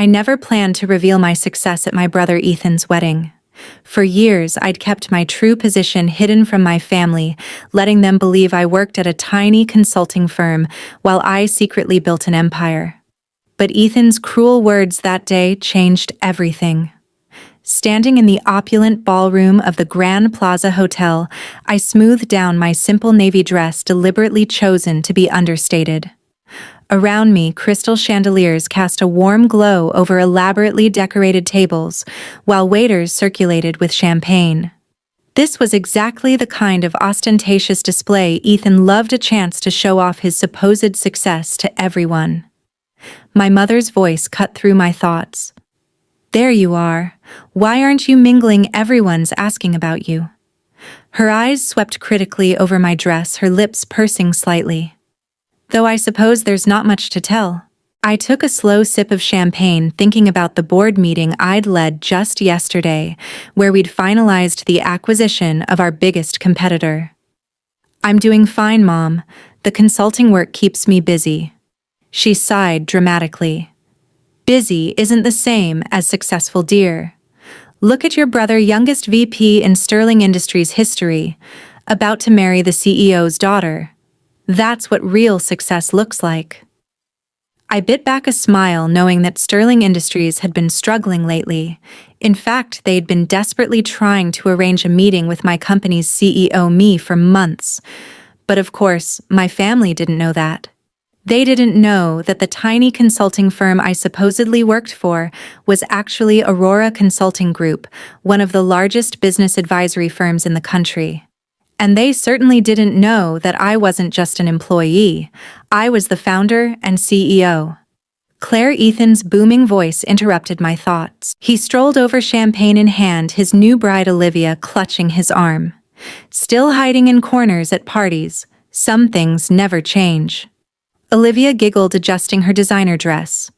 I never planned to reveal my success at my brother Ethan's wedding. For years, I'd kept my true position hidden from my family, letting them believe I worked at a tiny consulting firm while I secretly built an empire. But Ethan's cruel words that day changed everything. Standing in the opulent ballroom of the Grand Plaza Hotel, I smoothed down my simple navy dress deliberately chosen to be understated. Around me, crystal chandeliers cast a warm glow over elaborately decorated tables, while waiters circulated with champagne. This was exactly the kind of ostentatious display Ethan loved, a chance to show off his supposed success to everyone. My mother's voice cut through my thoughts. "There you are. Why aren't you mingling? Everyone's asking about you." Her eyes swept critically over my dress, her lips pursing slightly. "Though I suppose there's not much to tell." I took a slow sip of champagne, thinking about the board meeting I'd led just yesterday, where we'd finalized the acquisition of our biggest competitor. "I'm doing fine, Mom. The consulting work keeps me busy." She sighed dramatically. "Busy isn't the same as successful, dear. Look at your brother, youngest VP in Sterling Industries history, about to marry the CEO's daughter. That's what real success looks like." I bit back a smile, knowing that Sterling Industries had been struggling lately. In fact, they'd been desperately trying to arrange a meeting with my company's CEO, me, for months. But of course, my family didn't know that. They didn't know that the tiny consulting firm I supposedly worked for was actually Aurora Consulting Group, one of the largest business advisory firms in the country. And they certainly didn't know that I wasn't just an employee. I was the founder and CEO. Claire, Ethan's booming voice interrupted my thoughts. He strolled over, champagne in hand, his new bride Olivia clutching his arm. Still hiding in corners at parties, some things never change. Olivia giggled, adjusting her designer dress.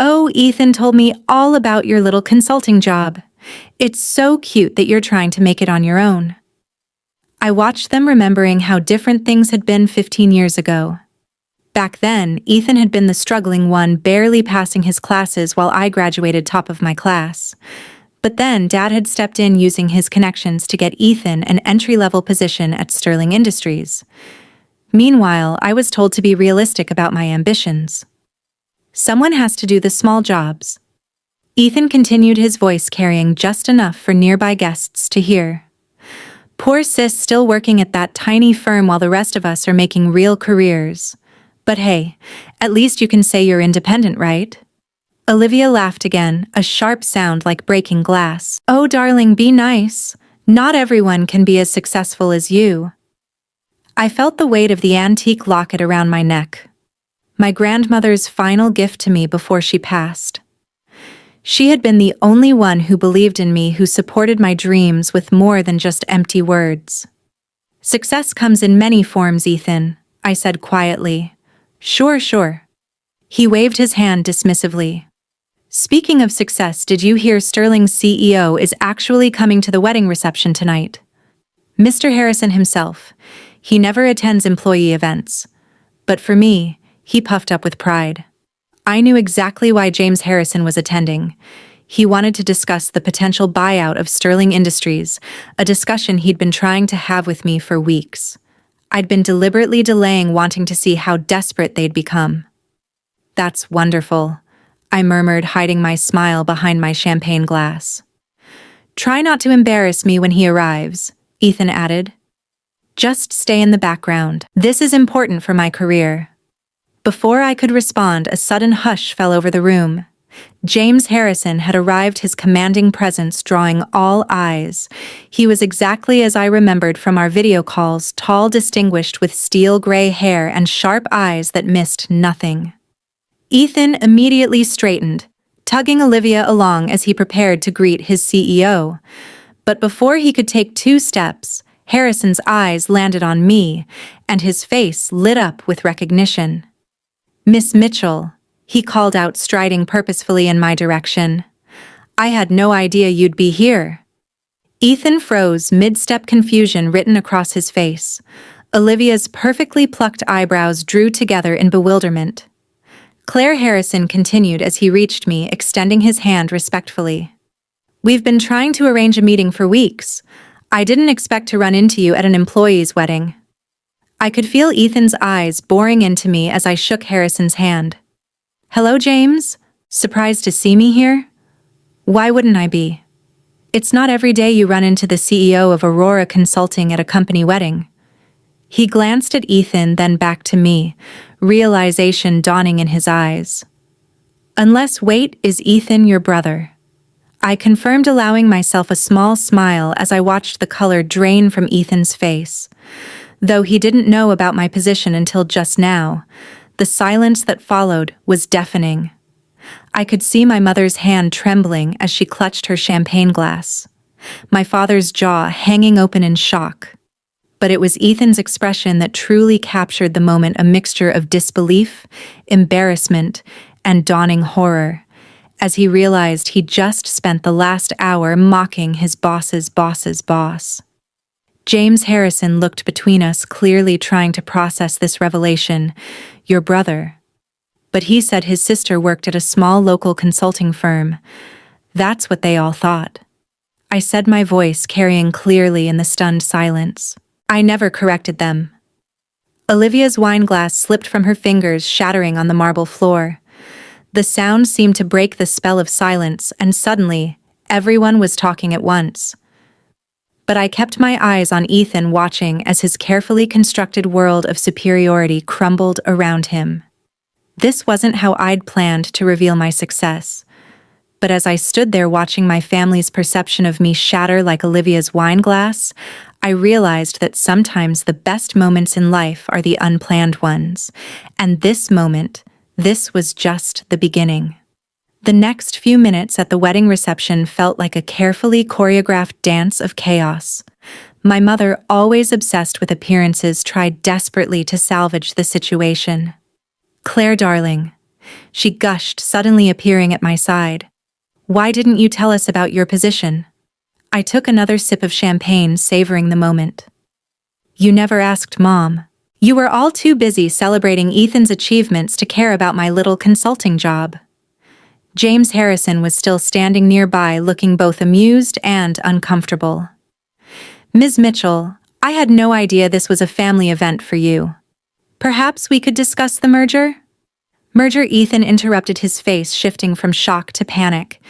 "Oh, Ethan told me all about your little consulting job. It's so cute that you're trying to make it on your own." I watched them, remembering how different things had been 15 years ago. Back then, Ethan had been the struggling one, barely passing his classes while I graduated top of my class. But then Dad had stepped in, using his connections to get Ethan an entry-level position at Sterling Industries. Meanwhile, I was told to be realistic about my ambitions. "Someone has to do the small jobs." Ethan continued, his voice carrying just enough for nearby guests to hear. "Poor sis, still working at that tiny firm while the rest of us are making real careers. But hey, at least you can say you're independent, right?" Olivia laughed again, a sharp sound like breaking glass. "Oh, darling, be nice. Not everyone can be as successful as you." I felt the weight of the antique locket around my neck. My grandmother's final gift to me before she passed. She had been the only one who believed in me, who supported my dreams with more than just empty words. "Success comes in many forms, Ethan," I said quietly. Sure. He waved his hand dismissively. "Speaking of success, did you hear Sterling's CEO is actually coming to the wedding reception tonight? Mr. Harrison himself. He never attends employee events. But for me," he puffed up with pride. I knew exactly why James Harrison was attending. He wanted to discuss the potential buyout of Sterling Industries, a discussion he'd been trying to have with me for weeks. I'd been deliberately delaying, wanting to see how desperate they'd become. "That's wonderful," I murmured, hiding my smile behind my champagne glass. "Try not to embarrass me when he arrives," Ethan added. "Just stay in the background. This is important for my career." Before I could respond, a sudden hush fell over the room. James Harrison had arrived, his commanding presence drawing all eyes. He was exactly as I remembered from our video calls, tall, distinguished, with steel gray hair and sharp eyes that missed nothing. Ethan immediately straightened, tugging Olivia along as he prepared to greet his CEO. But before he could take 2 steps, Harrison's eyes landed on me, and his face lit up with recognition. "Miss Mitchell," he called out, striding purposefully in my direction. "I had no idea you'd be here." Ethan froze, mid-step, confusion written across his face. Olivia's perfectly plucked eyebrows drew together in bewilderment. Claire Harrison continued as he reached me, extending his hand respectfully. We've been trying to arrange a meeting for weeks. I didn't expect to run into you at an employee's wedding. I could feel Ethan's eyes boring into me as I shook Harrison's hand. Hello, James? Surprised to see me here? Why wouldn't I be? It's not every day you run into the CEO of Aurora Consulting at a company wedding. He glanced at Ethan, then back to me, realization dawning in his eyes. Wait, is Ethan your brother? I confirmed, allowing myself a small smile as I watched the color drain from Ethan's face. Though he didn't know about my position until just now, the silence that followed was deafening. I could see my mother's hand trembling as she clutched her champagne glass, my father's jaw hanging open in shock. But it was Ethan's expression that truly captured the moment, a mixture of disbelief, embarrassment, and dawning horror, as he realized he'd just spent the last hour mocking his boss's boss's boss. James Harrison looked between us, clearly trying to process this revelation. Your brother. But he said his sister worked at a small local consulting firm. That's what they all thought. I said, my voice carrying clearly in the stunned silence. I never corrected them. Olivia's wine glass slipped from her fingers, shattering on the marble floor. The sound seemed to break the spell of silence, and suddenly, everyone was talking at once. But I kept my eyes on Ethan, watching as his carefully constructed world of superiority crumbled around him. This wasn't how I'd planned to reveal my success. But as I stood there watching my family's perception of me shatter like Olivia's wine glass, I realized that sometimes the best moments in life are the unplanned ones. And this was just the beginning. The next few minutes at the wedding reception felt like a carefully choreographed dance of chaos. My mother, always obsessed with appearances, tried desperately to salvage the situation. Claire, darling, she gushed, suddenly appearing at my side. Why didn't you tell us about your position? I took another sip of champagne, savoring the moment. You never asked, Mom. You were all too busy celebrating Ethan's achievements to care about my little consulting job. James Harrison was still standing nearby, looking both amused and uncomfortable. Ms. Mitchell, I had no idea this was a family event for you. Perhaps we could discuss the merger? Ethan interrupted, his face shifting from shock to panic.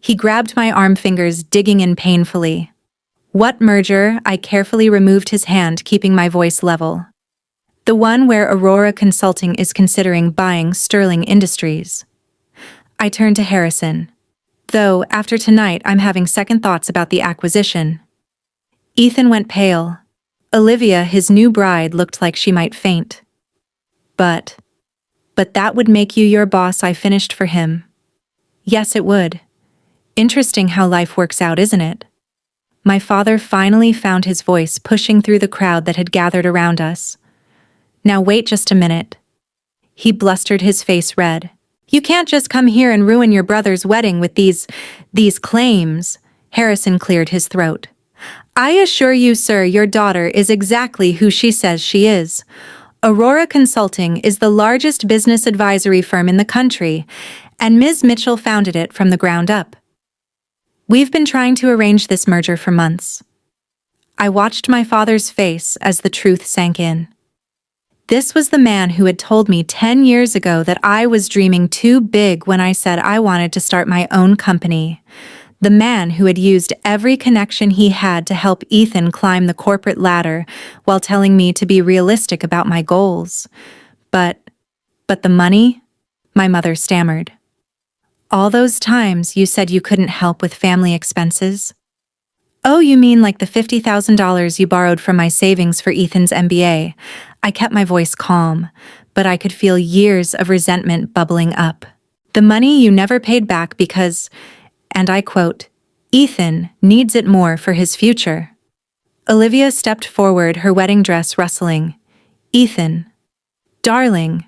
He grabbed my arm, fingers digging in painfully. What merger? I carefully removed his hand, keeping my voice level. The one where Aurora Consulting is considering buying Sterling Industries. I turned to Harrison. Though, after tonight, I'm having second thoughts about the acquisition. Ethan went pale. Olivia, his new bride, looked like she might faint. But that would make you your boss, I finished for him. Yes, it would. Interesting how life works out, isn't it? My father finally found his voice, pushing through the crowd that had gathered around us. Now wait just a minute. He blustered, his face red. You can't just come here and ruin your brother's wedding with these claims. Harrison cleared his throat. I assure you, sir, your daughter is exactly who she says she is. Aurora Consulting is the largest business advisory firm in the country, and Ms. Mitchell founded it from the ground up. We've been trying to arrange this merger for months. I watched my father's face as the truth sank in. This was the man who had told me 10 years ago that I was dreaming too big when I said I wanted to start my own company. The man who had used every connection he had to help Ethan climb the corporate ladder while telling me to be realistic about my goals. But the money? My mother stammered. All those times you said you couldn't help with family expenses? Oh, you mean like the $50,000 you borrowed from my savings for Ethan's MBA? I kept my voice calm, but I could feel years of resentment bubbling up. The money you never paid back because, and I quote, Ethan needs it more for his future. Olivia stepped forward, her wedding dress rustling. Ethan. Darling,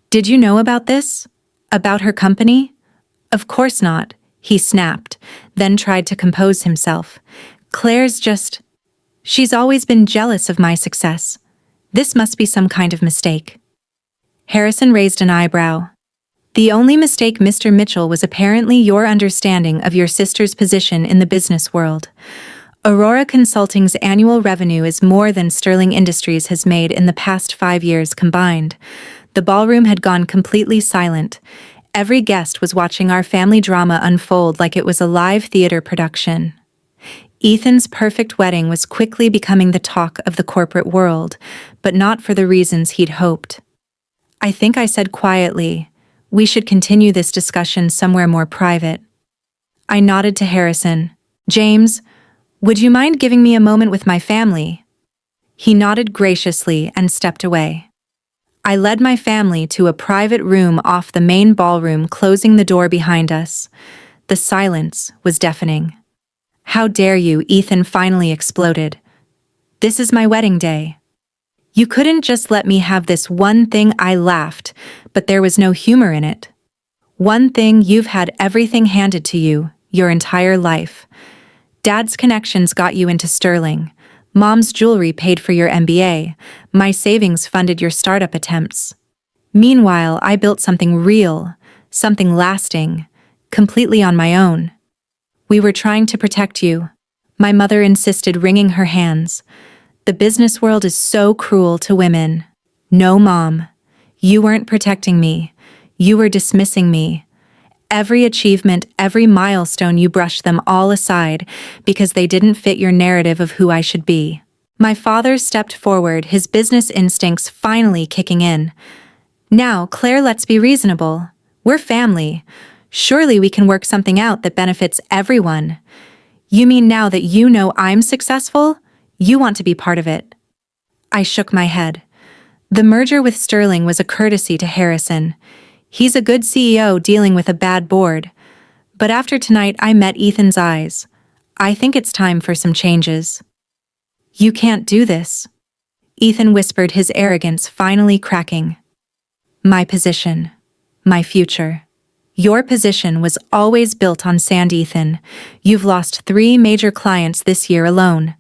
did you know about this? About her company? Of course not, he snapped, then tried to compose himself. She's always been jealous of my success. This must be some kind of mistake. Harrison raised an eyebrow. The only mistake, Mr. Mitchell, was apparently your understanding of your sister's position in the business world. Aurora Consulting's annual revenue is more than Sterling Industries has made in the past 5 years combined. The ballroom had gone completely silent. Every guest was watching our family drama unfold like it was a live theater production. Ethan's perfect wedding was quickly becoming the talk of the corporate world, but not for the reasons he'd hoped. I think I said quietly, "We should continue this discussion somewhere more private." I nodded to Harrison. "James, would you mind giving me a moment with my family?" He nodded graciously and stepped away. I led my family to a private room off the main ballroom, closing the door behind us. The silence was deafening. "How dare you?" Ethan finally exploded. "This is my wedding day. You couldn't just let me have this one thing." I laughed, but there was no humor in it. "One thing? You've had everything handed to you, your entire life. Dad's connections got you into Sterling. Mom's jewelry paid for your MBA. My savings funded your startup attempts. Meanwhile, I built something real, something lasting, completely on my own. We were trying to protect you." My mother insisted, wringing her hands. "The business world is so cruel to women." "No, Mom. You weren't protecting me. You were dismissing me. Every achievement, every milestone, you brushed them all aside because they didn't fit your narrative of who I should be." My father stepped forward, his business instincts finally kicking in. "Now, Claire, let's be reasonable. We're family. Surely we can work something out that benefits everyone. You mean now that you know I'm successful, you want to be part of it?" I shook my head. The merger with Sterling was a courtesy to Harrison. He's a good CEO dealing with a bad board. But after tonight, I met Ethan's eyes. I think it's time for some changes. "You can't do this," Ethan whispered, his arrogance finally cracking. "My position. My future. Your position was always built on sand, Ethan. You've lost 3 major clients this year alone.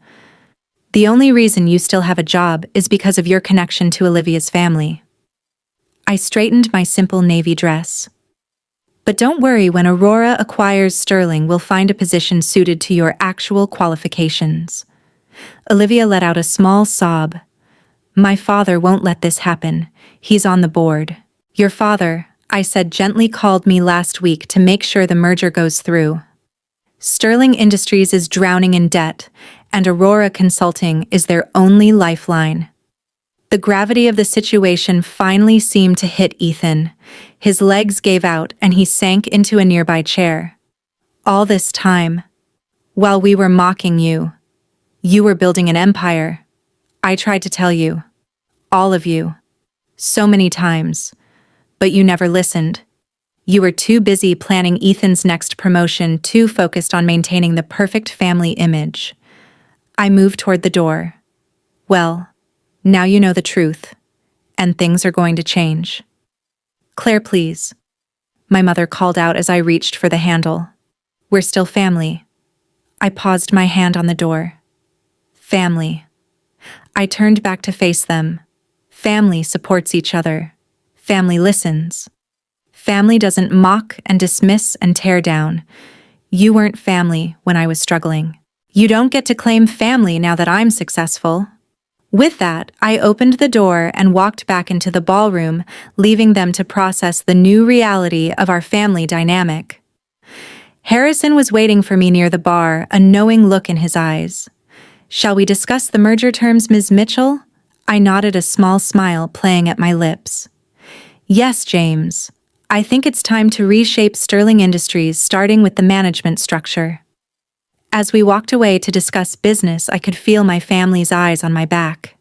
The only reason you still have a job is because of your connection to Olivia's family." I straightened my simple navy dress. "But don't worry, when Aurora acquires Sterling, we'll find a position suited to your actual qualifications." Olivia let out a small sob. "My father won't let this happen. He's on the board." "Your father," I said gently, "called me last week to make sure the merger goes through. Sterling Industries is drowning in debt, and Aurora Consulting is their only lifeline." The gravity of the situation finally seemed to hit Ethan. His legs gave out and he sank into a nearby chair. "All this time, while we were mocking you, you were building an empire. I tried to tell you. All of you. So many times. But you never listened. You were too busy planning Ethan's next promotion, too focused on maintaining the perfect family image." I moved toward the door. "Well, now you know the truth, and things are going to change." "Claire, please," my mother called out as I reached for the handle. "We're still family." I paused, my hand on the door. Family. I turned back to face them. Family supports each other. Family listens. Family doesn't mock and dismiss and tear down. You weren't family when I was struggling. You don't get to claim family now that I'm successful. With that, I opened the door and walked back into the ballroom, leaving them to process the new reality of our family dynamic. Harrison was waiting for me near the bar, a knowing look in his eyes. "Shall we discuss the merger terms, Ms. Mitchell?" I nodded, a small smile playing at my lips. "Yes, James. I think it's time to reshape Sterling Industries, starting with the management structure." As we walked away to discuss business, I could feel my family's eyes on my back.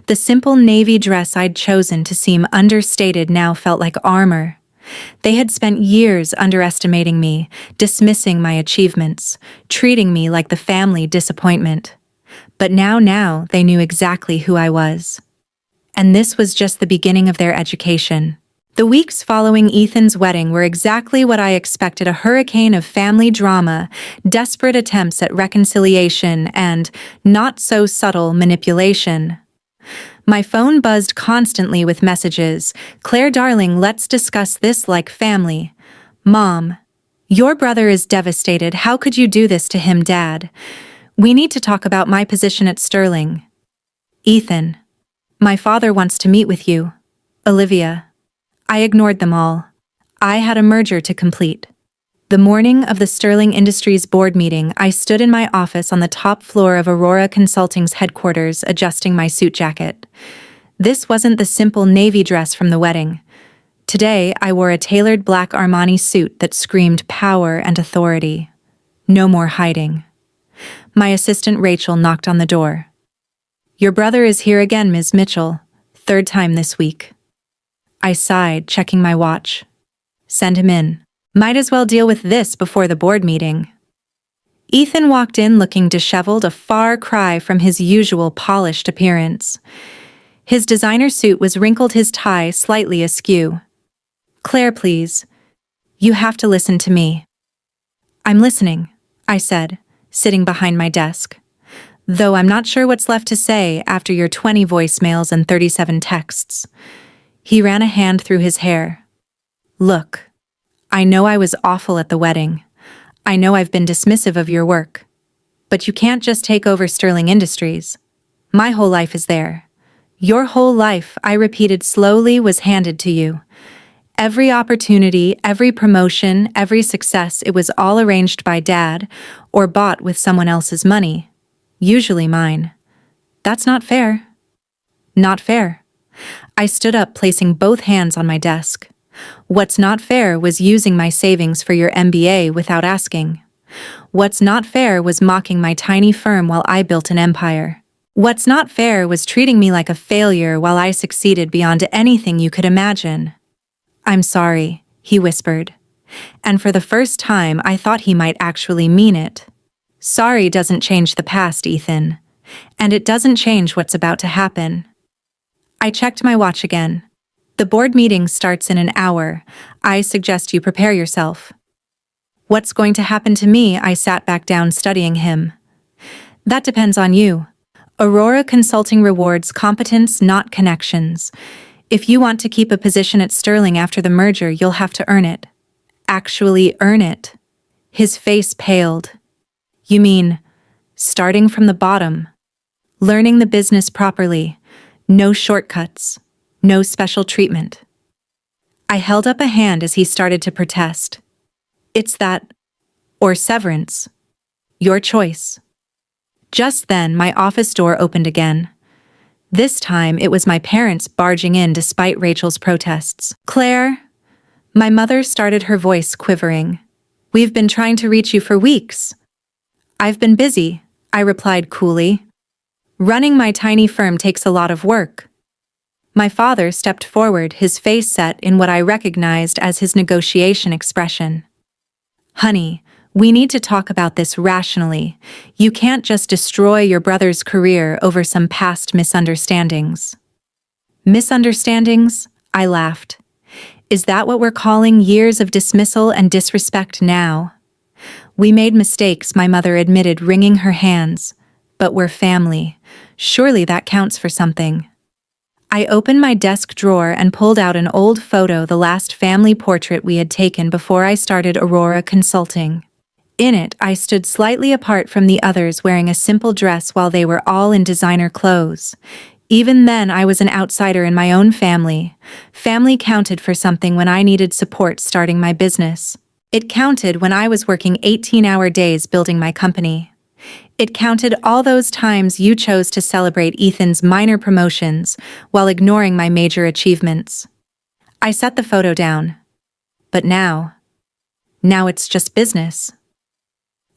The simple navy dress I'd chosen to seem understated now felt like armor. They had spent years underestimating me, dismissing my achievements, treating me like the family disappointment. But now they knew exactly who I was. And this was just the beginning of their education. The weeks following Ethan's wedding were exactly what I expected: a hurricane of family drama, desperate attempts at reconciliation, and not-so-subtle manipulation. My phone buzzed constantly with messages. Claire, darling, let's discuss this like family. Mom, your brother is devastated. How could you do this to him, Dad? We need to talk about my position at Sterling. Ethan, my father wants to meet with you. Olivia. I ignored them all. I had a merger to complete. The morning of the Sterling Industries board meeting, I stood in my office on the top floor of Aurora Consulting's headquarters, adjusting my suit jacket. This wasn't the simple navy dress from the wedding. Today, I wore a tailored black Armani suit that screamed power and authority. No more hiding. My assistant Rachel knocked on the door. Your brother is here again, Ms. Mitchell. Third time this week. I sighed, checking my watch. Send him in. Might as well deal with this before the board meeting. Ethan walked in looking disheveled, a far cry from his usual polished appearance. His designer suit was wrinkled, his tie slightly askew. Claire, please. You have to listen to me. I'm listening, I said, sitting behind my desk. Though I'm not sure what's left to say after your 20 voicemails and 37 texts. He ran a hand through his hair. Look. I know I was awful at the wedding. I know I've been dismissive of your work. But you can't just take over Sterling Industries. My whole life is there. Your whole life, I repeated slowly, was handed to you. Every opportunity, every promotion, every success, it was all arranged by Dad or bought with someone else's money. Usually mine. That's not fair. Not fair. I stood up, placing both hands on my desk. What's not fair was using my savings for your MBA without asking. What's not fair was mocking my tiny firm while I built an empire. What's not fair was treating me like a failure while I succeeded beyond anything you could imagine. I'm sorry, he whispered. And for the first time, I thought he might actually mean it. Sorry doesn't change the past, Ethan. And it doesn't change what's about to happen. I checked my watch again. The board meeting starts in an hour. I suggest you prepare yourself. What's going to happen to me? I sat back down, studying him. That depends on you. Aurora Consulting rewards competence, not connections. If you want to keep a position at Sterling after the merger, you'll have to earn it. Actually earn it. His face paled. You mean, starting from the bottom? Learning the business properly. No shortcuts. No special treatment. I held up a hand as he started to protest. It's that, or severance. Your choice. Just then, my office door opened again. This time, it was my parents barging in despite Rachel's protests. Claire, my mother started, her voice quivering. We've been trying to reach you for weeks. I've been busy, I replied coolly. Running my tiny firm takes a lot of work. My father stepped forward, his face set in what I recognized as his negotiation expression. Honey, we need to talk about this rationally. You can't just destroy your brother's career over some past misunderstandings. Misunderstandings? I laughed. Is that what we're calling years of dismissal and disrespect now? We made mistakes, my mother admitted, wringing her hands. But we're family. Surely that counts for something. I opened my desk drawer and pulled out an old photo, the last family portrait we had taken before I started Aurora Consulting. In it, I stood slightly apart from the others, wearing a simple dress while they were all in designer clothes. Even then, I was an outsider in my own family. Family counted for something when I needed support starting my business. It counted when I was working 18-hour days building my company. It counted all those times you chose to celebrate Ethan's minor promotions while ignoring my major achievements. I set the photo down. But now it's just business.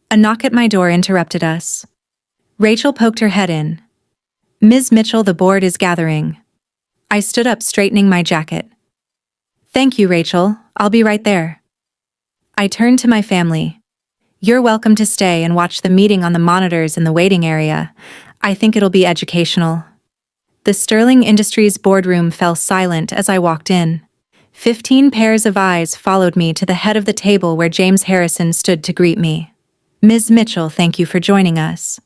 A knock at my door interrupted us. Rachel poked her head in. Ms. Mitchell, the board is gathering. I stood up, straightening my jacket. Thank you, Rachel. I'll be right there. I turned to my family. You're welcome to stay and watch the meeting on the monitors in the waiting area. I think it'll be educational. The Sterling Industries boardroom fell silent as I walked in. 15 pairs of eyes followed me to the head of the table where James Harrison stood to greet me. Ms. Mitchell, thank you for joining us.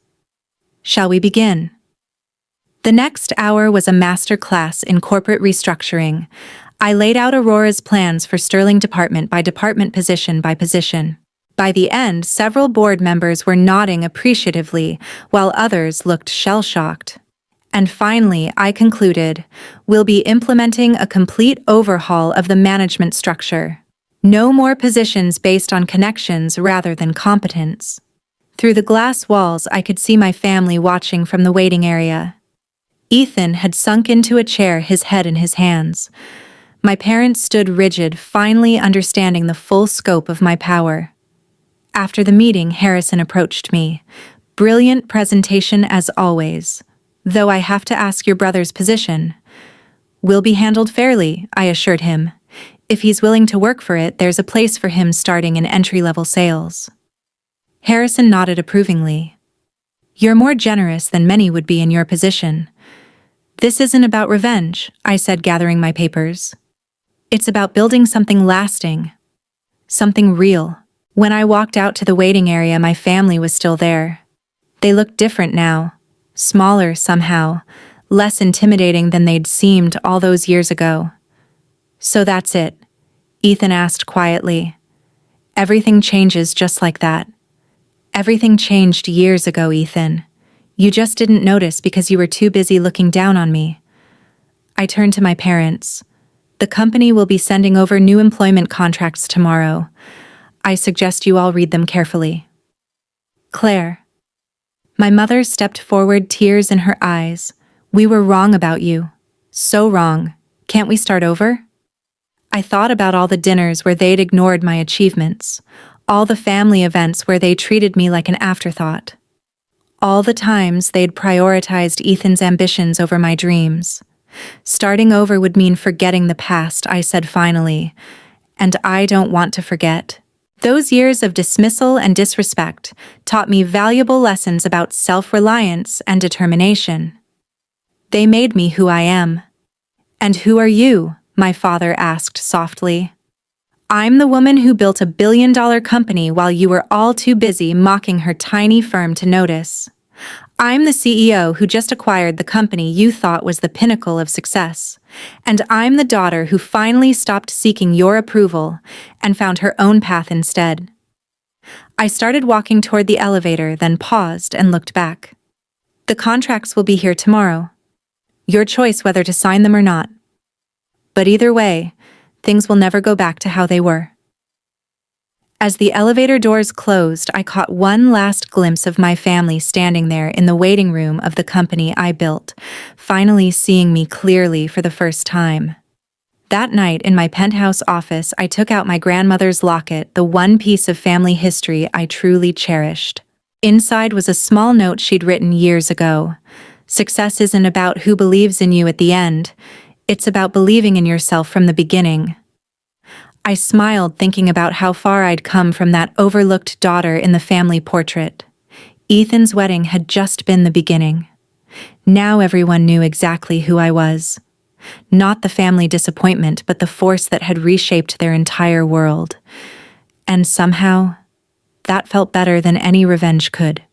Shall we begin? The next hour was a master class in corporate restructuring. I laid out Aurora's plans for Sterling department by department, position by position. By the end, several board members were nodding appreciatively, while others looked shell-shocked. And finally, I concluded, we'll be implementing a complete overhaul of the management structure. No more positions based on connections rather than competence. Through the glass walls, I could see my family watching from the waiting area. Ethan had sunk into a chair, his head in his hands. My parents stood rigid, finally understanding the full scope of my power. After the meeting, Harrison approached me. Brilliant presentation as always. Though I have to ask your brother's position. Will be handled fairly, I assured him. If he's willing to work for it, there's a place for him starting in entry-level sales. Harrison nodded approvingly. You're more generous than many would be in your position. This isn't about revenge, I said, gathering my papers. It's about building something lasting. Something real. When I walked out to the waiting area, my family was still there. They looked different now. Smaller somehow. Less intimidating than they'd seemed all those years ago. So that's it? Ethan asked quietly. Everything changes just like that. Everything changed years ago, Ethan. You just didn't notice because you were too busy looking down on me. I turned to my parents. The company will be sending over new employment contracts tomorrow. I suggest you all read them carefully. Claire. My mother stepped forward, tears in her eyes. We were wrong about you. So wrong. Can't we start over? I thought about all the dinners where they'd ignored my achievements, all the family events where they treated me like an afterthought. All the times they'd prioritized Ethan's ambitions over my dreams. Starting over would mean forgetting the past, I said finally. And I don't want to forget. Those years of dismissal and disrespect taught me valuable lessons about self-reliance and determination. They made me who I am. And who are you? My father asked softly. I'm the woman who built a billion-dollar company while you were all too busy mocking her tiny firm to notice. I'm the CEO who just acquired the company you thought was the pinnacle of success. And I'm the daughter who finally stopped seeking your approval and found her own path instead. I started walking toward the elevator, then paused and looked back. The contracts will be here tomorrow. Your choice whether to sign them or not. But either way, things will never go back to how they were. As the elevator doors closed, I caught one last glimpse of my family standing there in the waiting room of the company I built, finally seeing me clearly for the first time. That night in my penthouse office, I took out my grandmother's locket, the one piece of family history I truly cherished. Inside was a small note she'd written years ago. Success isn't about who believes in you at the end. It's about believing in yourself from the beginning. I smiled, thinking about how far I'd come from that overlooked daughter in the family portrait. Ethan's wedding had just been the beginning. Now everyone knew exactly who I was. Not the family disappointment, but the force that had reshaped their entire world. And somehow, that felt better than any revenge could.